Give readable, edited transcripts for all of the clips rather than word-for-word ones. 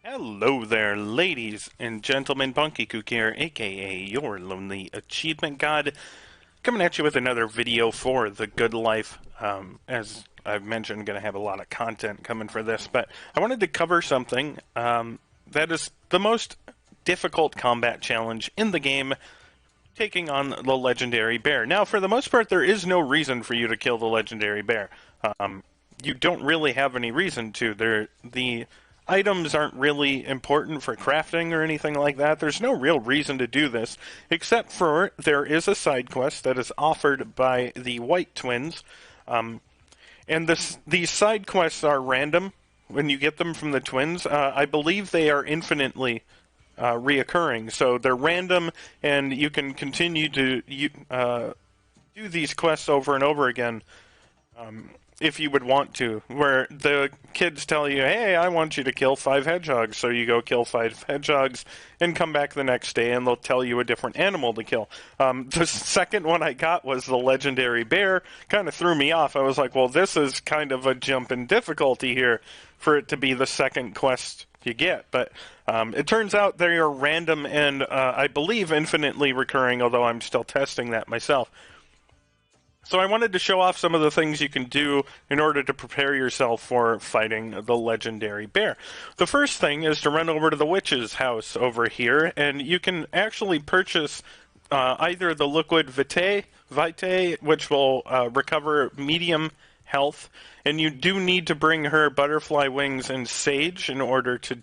Hello there, ladies and gentlemen. Bonkekook here, aka your lonely achievement god, coming at you with another video for the good life. As I've mentioned, going to have a lot of content coming for this, but I wanted to cover something that is the most difficult combat challenge in the game, taking on the legendary bear. Now, for the most part, there is no reason for you to kill the legendary bear. You don't really have any reason to. The items aren't really important for crafting or anything like that. There's no real reason to do this, except for there is a side quest that is offered by the White Twins. And these side quests are random when you get them from the twins. I believe they are infinitely reoccurring, so they're random, and you can continue to do these quests over and over again. If you would want to, where the kids tell you, hey, I want you to kill 5 hedgehogs, so you go kill 5 hedgehogs and come back the next day and they'll tell you a different animal to kill. The second one I got was the legendary bear. Kind of threw me off. I was like, well, this is kind of a jump in difficulty here for it to be the second quest you get, but it turns out they are random and I believe infinitely recurring, although I'm still testing that myself. So I wanted to show off some of the things you can do in order to prepare yourself for fighting the legendary bear. The first thing is to run over to the witch's house over here, and you can actually purchase either the liquid vitae, which will recover medium health, and you do need to bring her butterfly wings and sage in order to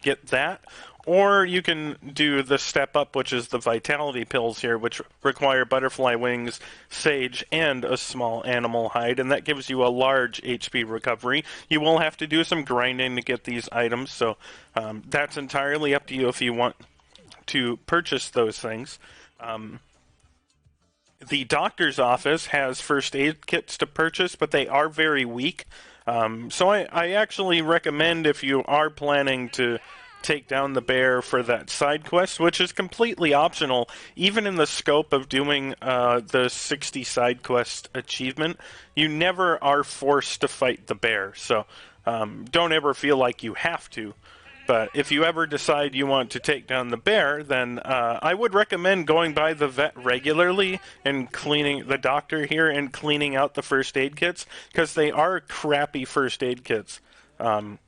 get that. Or you can do the step up, which is the vitality pills here, which require butterfly wings, sage, and a small animal hide, and that gives you a large HP recovery. You will have to do some grinding to get these items, so that's entirely up to you if you want to purchase those things. The doctor's office has first aid kits to purchase, but they are very weak. So I actually recommend, if you are planning to take down the bear for that side quest, which is completely optional, even in the scope of doing the 60 side quest achievement, you never are forced to fight the bear, so don't ever feel like you have to. But if you ever decide you want to take down the bear, then I would recommend going by the vet regularly and cleaning the doctor here and cleaning out the first aid kits, because they are crappy first aid kits. Oops.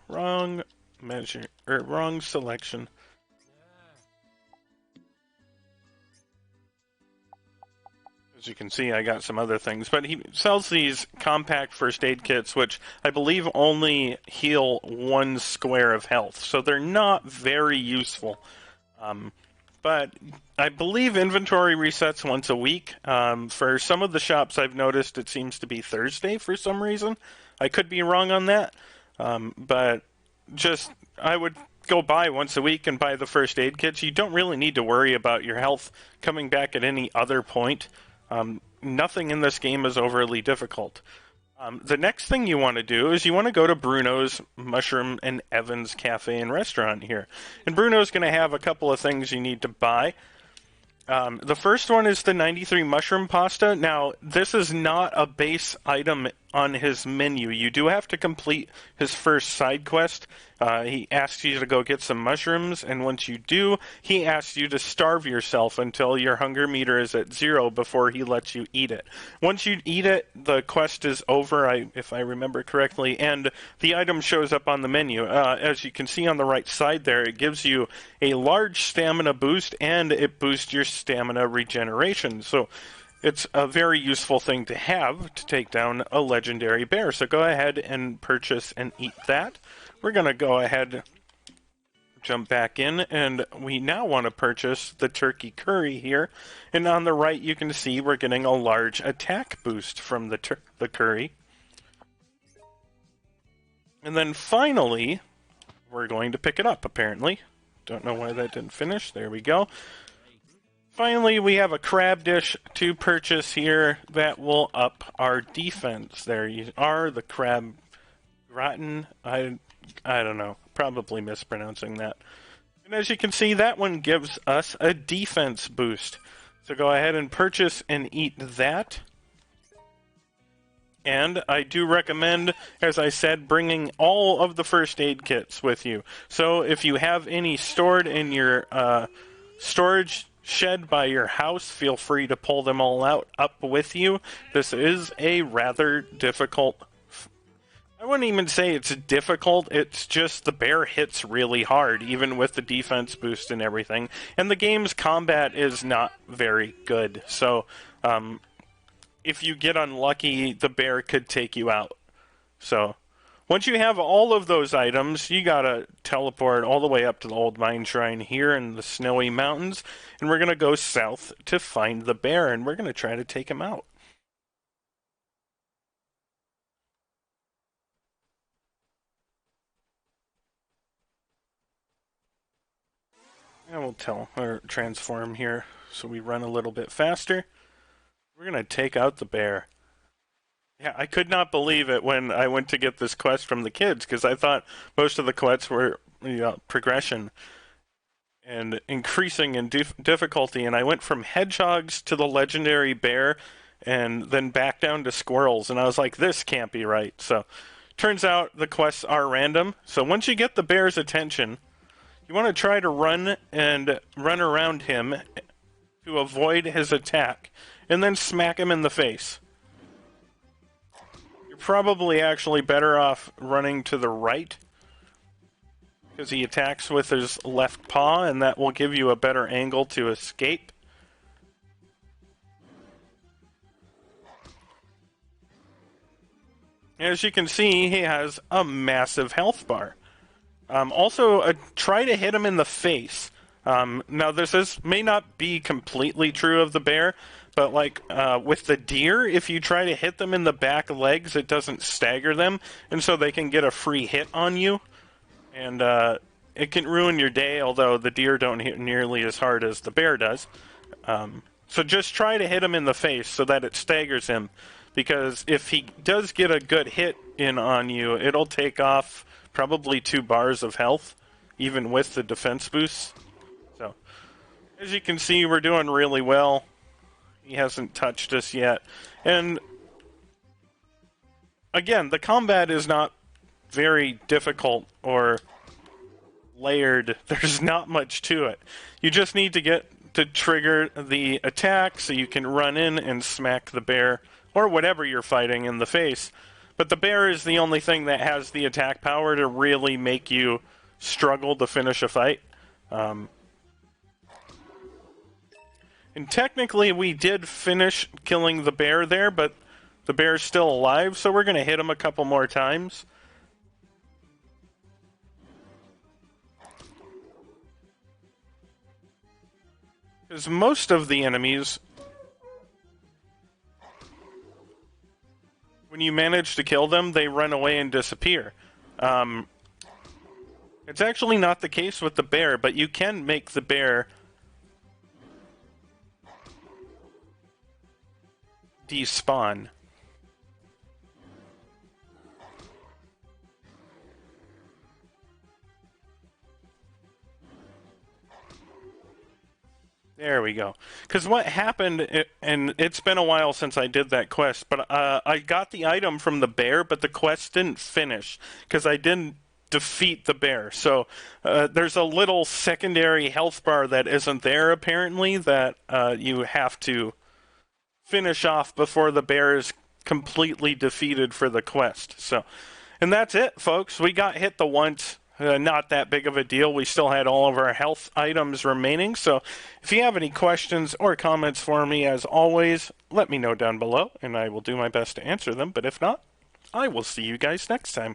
Wrong measure, or wrong selection. As you can see, I got some other things, but he sells these compact first aid kits, which I believe only heal 1 square of health, so they're not very useful. But I believe inventory resets once a week. For some of the shops I've noticed it seems to be Thursday for some reason. I could be wrong on that. But I would go by once a week and buy the first aid kits. You don't really need to worry about your health coming back at any other point. Nothing in this game is overly difficult. The next thing you want to do is you want to go to Bruno's Mushroom and Evans Cafe and Restaurant here. And Bruno's going to have a couple of things you need to buy. The first one is the 93 mushroom pasta. Now, this is not a base item on his menu. You do have to complete his first side quest. He asks you to go get some mushrooms, and once you do, he asks you to starve yourself until your hunger meter is at 0 before he lets you eat it. Once you eat it, the quest is over, if I remember correctly, and the item shows up on the menu. As you can see on the right side there, it gives you a large stamina boost, and it boosts your stamina regeneration. So it's a very useful thing to have to take down a legendary bear. So go ahead and purchase and eat that. We're going to go ahead, jump back in, and we now want to purchase the turkey curry here. And on the right, you can see we're getting a large attack boost from the curry. And then finally, we're going to pick it up, apparently. Don't know why that didn't finish. There we go. Finally, we have a crab dish to purchase here that will up our defense. There you are, the crab gratin. I don't know, probably mispronouncing that. And as you can see, that one gives us a defense boost. So go ahead and purchase and eat that. And I do recommend, as I said, bringing all of the first aid kits with you. So if you have any stored in your storage shed by your house, feel free to pull them all out up with you. This is a rather difficult... I wouldn't even say it's difficult, it's just the bear hits really hard, even with the defense boost and everything. And the game's combat is not very good, so if you get unlucky, the bear could take you out. So, once you have all of those items, you gotta teleport all the way up to the old mine shrine here in the snowy mountains, and we're gonna go south to find the bear, and we're gonna try to take him out. And we'll transform here so we run a little bit faster. We're gonna take out the bear. Yeah, I could not believe it when I went to get this quest from the kids, because I thought most of the quests were progression and increasing in difficulty, and I went from hedgehogs to the legendary bear and then back down to squirrels, and I was like, this can't be right. So turns out the quests are random. So once you get the bear's attention, you want to try to run around him to avoid his attack, and then smack him in the face. You're probably actually better off running to the right, because he attacks with his left paw, and that will give you a better angle to escape. As you can see, he has a massive health bar. Also, try to hit him in the face. Now, this may not be completely true of the bear, but like with the deer, if you try to hit them in the back legs, it doesn't stagger them, and so they can get a free hit on you. And it can ruin your day, although the deer don't hit nearly as hard as the bear does. So just try to hit him in the face so that it staggers him, because if he does get a good hit in on you, it'll take off probably 2 bars of health, even with the defense boost. So, as you can see, we're doing really well. He hasn't touched us yet. And, again, the combat is not very difficult or layered. There's not much to it. You just need to get to trigger the attack so you can run in and smack the bear, or whatever you're fighting, in the face. But the bear is the only thing that has the attack power to really make you struggle to finish a fight. And technically we did finish killing the bear there, but the bear's still alive, so we're going to hit him a couple more times. Because most of the enemies, when you manage to kill them, they run away and disappear. It's actually not the case with the bear, but you can make the bear despawn. There we go. Because what happened, and it's been a while since I did that quest, but I got the item from the bear, but the quest didn't finish, because I didn't defeat the bear. So there's a little secondary health bar that isn't there, apparently, that you have to finish off before the bear is completely defeated for the quest. So, and that's it, folks. We got hit the once. Not that big of a deal. We still had all of our health items remaining. So if you have any questions or comments for me, as always, let me know down below, and I will do my best to answer them. But if not, I will see you guys next time.